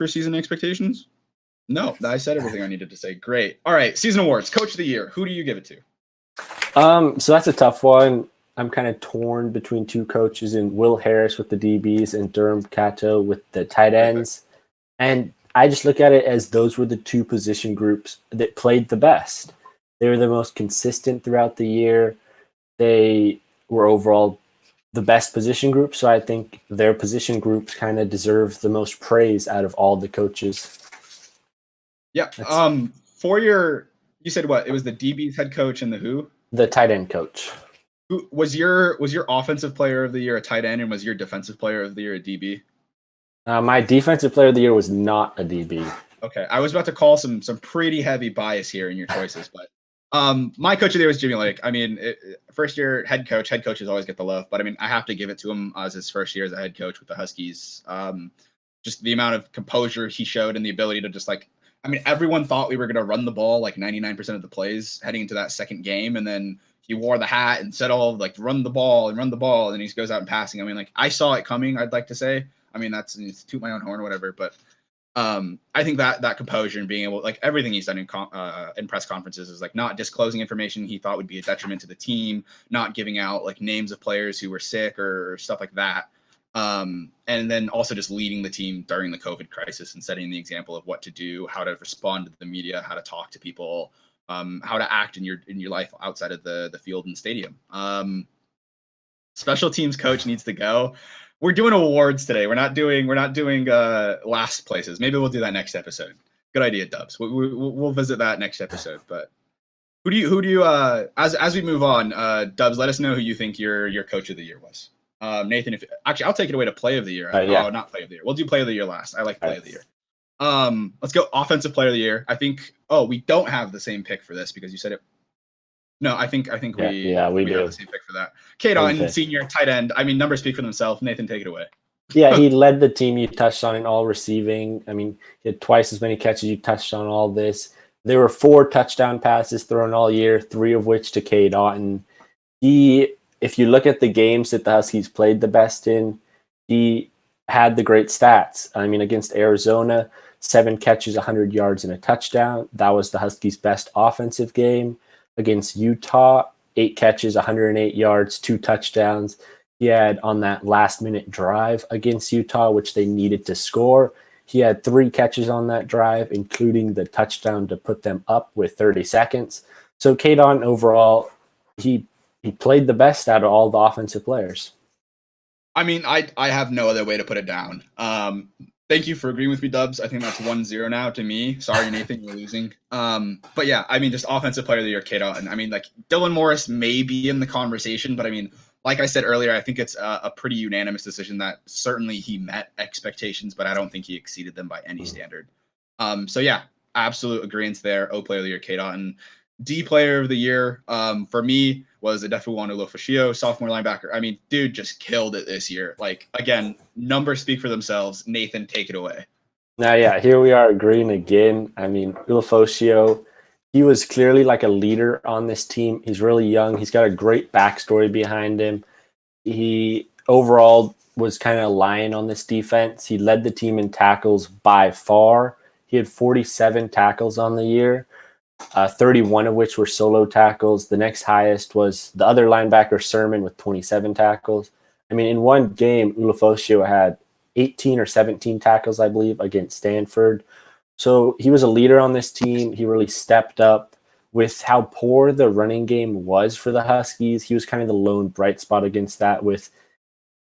for season expectations? No, I said everything I needed to say. Great. All right, season awards, coach of the year. Who do you give it to? So that's a tough one. I'm kind of torn between two coaches in Will Harris with the DBs and Durham Cato with the tight ends. And I just look at it as those were the two position groups that played the best. They were the most consistent throughout the year. They were overall the best position group. So I think their position groups kind of deserve the most praise out of all the coaches. Yeah. For your, you said what? It was the DB's head coach and the who? The tight end coach. Who was your offensive player of the year a tight end, and was your defensive player of the year a DB? My defensive player of the year was not a DB. Okay, I was about to call some pretty heavy bias here in your choices, but my coach of the year was Jimmy Lake. I mean, first year head coach. Head coaches always get the love, but I mean, I have to give it to him as his first year as a head coach with the Huskies. Just the amount of composure he showed and the ability to just like, I mean, everyone thought we were going to run the ball like 99% of the plays heading into that second game, and then he wore the hat and said all like run the ball, and then he goes out and passing. I mean, like I saw it coming. I'd like to say. I mean, that's toot my own horn or whatever, but I think that composure and being able, like everything he's done in press conferences is like not disclosing information he thought would be a detriment to the team, not giving out like names of players who were sick or stuff like that. And then also just leading the team during the COVID crisis and setting the example of what to do, how to respond to the media, how to talk to people, how to act in your life outside of the field and stadium. Special teams coach needs to go. We're doing awards today. We're not doing last places. Maybe we'll do that next episode. Good idea, Dubs. We'll visit that next episode. But who do you as we move on, Dubs, let us know who you think your coach of the year was. Nathan, I'll take it away to play of the year. Yeah. Oh, not play of the year. We'll do play of the year last. I like play of the year. Let's go offensive player of the year. I think. Oh, we don't have the same pick for this because you said it. No, I think we do have the same pick for that. K-Dot, senior tight end. I mean, numbers speak for themselves. Nathan, take it away. Yeah, he led the team. You touched on it all receiving. I mean, he had twice as many catches. You touched on all this. There were 4 touchdown passes thrown all year, 3 of which to K-Dot. And if you look at the games that the Huskies played the best in, he had the great stats. I mean, against Arizona, 7 catches, 100 yards, and a touchdown. That was the Huskies' best offensive game. Against Utah, 8 catches, 108 yards, 2 touchdowns. He had on that last-minute drive against Utah, which they needed to score. He had 3 catches on that drive, including the touchdown to put them up with 30 seconds. So K-Don overall, he played the best out of all the offensive players. I mean, I have no other way to put it down. Thank you for agreeing with me, Dubs. I think that's 1-0 now to me. Sorry, Nathan, you're losing. But yeah, I mean, just offensive player of the year, K-Dot. I mean, like Dylan Morris may be in the conversation, but I mean, like I said earlier, I think it's a pretty unanimous decision that certainly he met expectations, but I don't think he exceeded them by any standard. So yeah, absolute agreement there. O player of the year, K-Dot. And D player of the year for me was Adefuwanu Lofashio, sophomore linebacker. I mean, dude just killed it this year. Like, again, numbers speak for themselves. Nathan, take it away. Now, yeah, here we are agreeing again. I mean, Ulafosio, he was clearly like a leader on this team. He's really young. He's got a great backstory behind him. He overall was kind of lying on this defense. He led the team in tackles by far. He had 47 tackles on the year. 31 of which were solo tackles. The next highest was the other linebacker, Sermon, with 27 tackles. I mean, in one game, Ulafosio had 18 or 17 tackles, I believe, against Stanford. So he was a leader on this team. He really stepped up with how poor the running game was for the Huskies. He was kind of the lone bright spot against that with,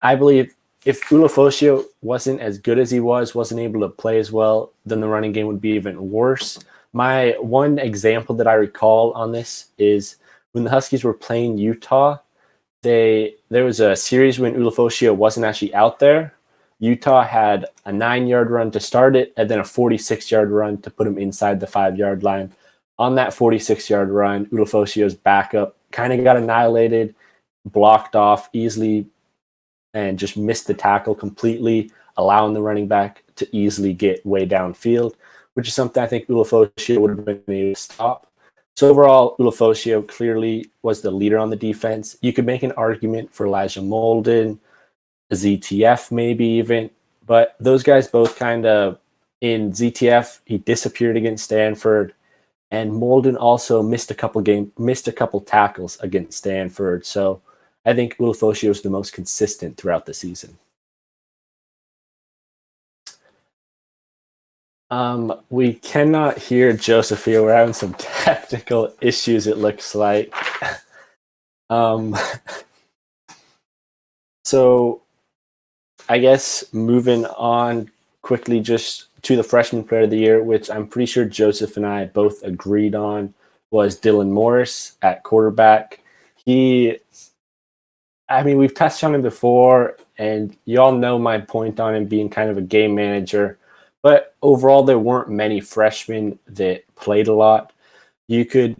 I believe, if Ulafosio wasn't as good as he wasn't able to play as well, then the running game would be even worse. My one example that I recall on this is when the Huskies were playing Utah, there was a series when Ulafosio wasn't actually out there. Utah had a 9-yard run to start it and then a 46-yard run to put him inside the 5-yard line. On that 46-yard run, Ulafosio's backup kind of got annihilated, blocked off easily, and just missed the tackle completely, allowing the running back to easily get way downfield, which is something I think Ulafosio would have been able to stop. So overall, Ulafosio clearly was the leader on the defense. You could make an argument for Elijah Molden, ZTF maybe even, but those guys both kind of In ZTF, he disappeared against Stanford, and Molden also missed a couple tackles against Stanford. So I think Ulofoshio is the most consistent throughout the season. We cannot hear Joseph here. We're having some technical issues, it looks like. So I guess moving on quickly just to the freshman player of the year, which I'm pretty sure Joseph and I both agreed on, was Dylan Morris at quarterback. We've touched on him before, and you all know my point on him being kind of a game manager. But overall, there weren't many freshmen that played a lot. You could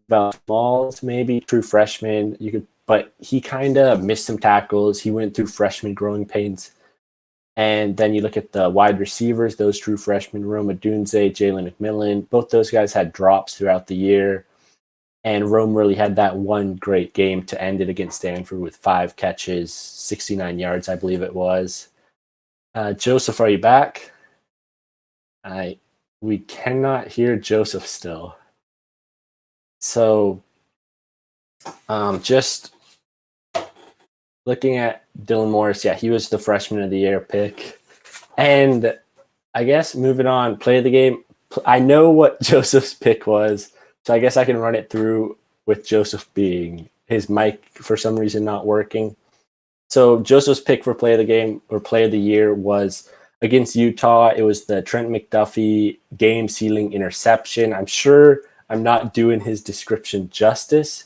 about Smalls, maybe true freshman. But he kind of missed some tackles. He went through freshman growing pains. And then you look at the wide receivers, those true freshmen, Rome Odunze, Jalen McMillan. Both those guys had drops throughout the year. And Rome really had that one great game to end it against Stanford with 5 catches, 69 yards, I believe it was. Joseph, are you back? We cannot hear Joseph still. So just looking at Dylan Morris, yeah, he was the freshman of the year pick. And I guess moving on, play of the game. I know what Joseph's pick was, so I guess I can run it through with Joseph being his mic for some reason not working. So Joseph's pick for play of the game or play of the year was against Utah. It was the Trent McDuffie game-sealing interception. I'm sure I'm not doing his description justice,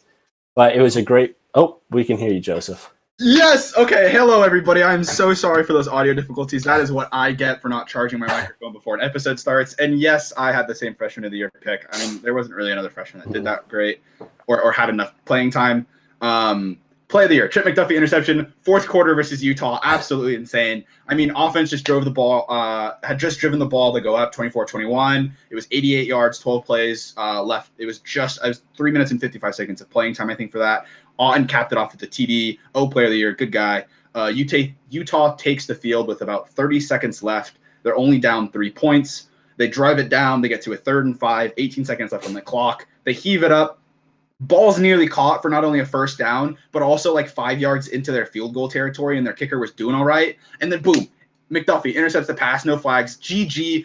but it was a great... Oh, we can hear you, Joseph. Yes. Okay. Hello, everybody. I'm so sorry for those audio difficulties. That is what I get for not charging my microphone before an episode starts. And yes, I had the same freshman of the year pick. I mean, there wasn't really another freshman that did that great or had enough playing time. Play of the year, Trent McDuffie interception, 4th quarter versus Utah. Absolutely insane. I mean, offense just drove the ball, had just driven the ball to go up 24-21. It was 88 yards, 12 plays left. It was 3 minutes and 55 seconds of playing time, I think, for that. And capped it off with the TD. Player of the year, good guy. Utah takes the field with about 30 seconds left. They're only down 3 points. They drive it down. They get to a 3rd and 5, 18 seconds left on the clock. They heave it up. Ball's nearly caught for not only a first down, but also like 5 yards into their field goal territory, and their kicker was doing all right. And then boom, McDuffie intercepts the pass, no flags. GG,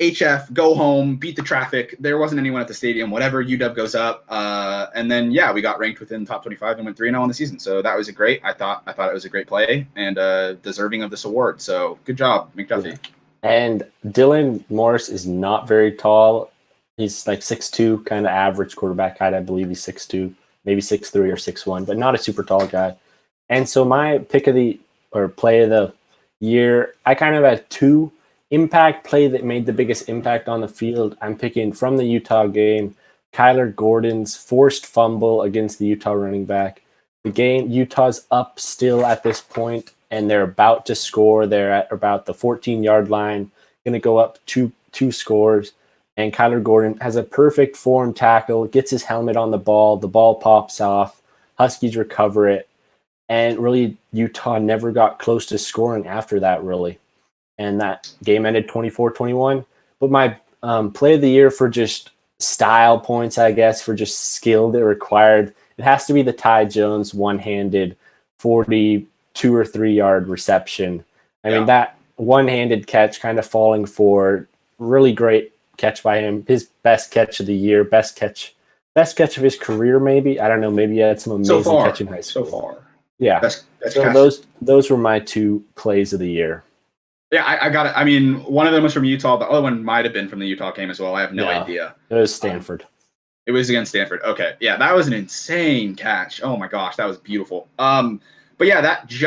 HF, go home, beat the traffic. There wasn't anyone at the stadium, whatever. UW goes up. And then, yeah, we got ranked within the top 25 and went 3-0 on the season. So that was I thought it was a great play and deserving of this award. So good job, McDuffie. Yeah. And Dylan Morris is not very tall. He's like 6'2", kind of average quarterback height. I believe he's 6'2", maybe 6'3" or 6'1", but not a super tall guy. And so my pick of play of the year, I kind of had 2 impact play that made the biggest impact on the field. I'm picking from the Utah game, Kyler Gordon's forced fumble against the Utah running back. The game, Utah's up still at this point, and they're about to score. They're at about the 14-yard line, going to go up two scores. And Kyler Gordon has a perfect form tackle, gets his helmet on the ball pops off, Huskies recover it, and really Utah never got close to scoring after that, really. And that game ended 24-21. But my play of the year for just style points, I guess, for just skill that required, it has to be the Ty Jones one-handed 42 or 3-yard reception. I mean, that one-handed catch kind of falling forward, really great catch by him. His best catch of the year, best catch of his career, maybe. I don't know. Maybe he had some amazing catch in high school. So far. Yeah. Best so those were my 2 plays of the year. Yeah, I got it. I mean, one of them was from Utah. The other one might have been from the Utah game as well. I have no idea. It was Stanford. It was against Stanford. Okay. Yeah, that was an insane catch. Oh my gosh, that was beautiful. But yeah, that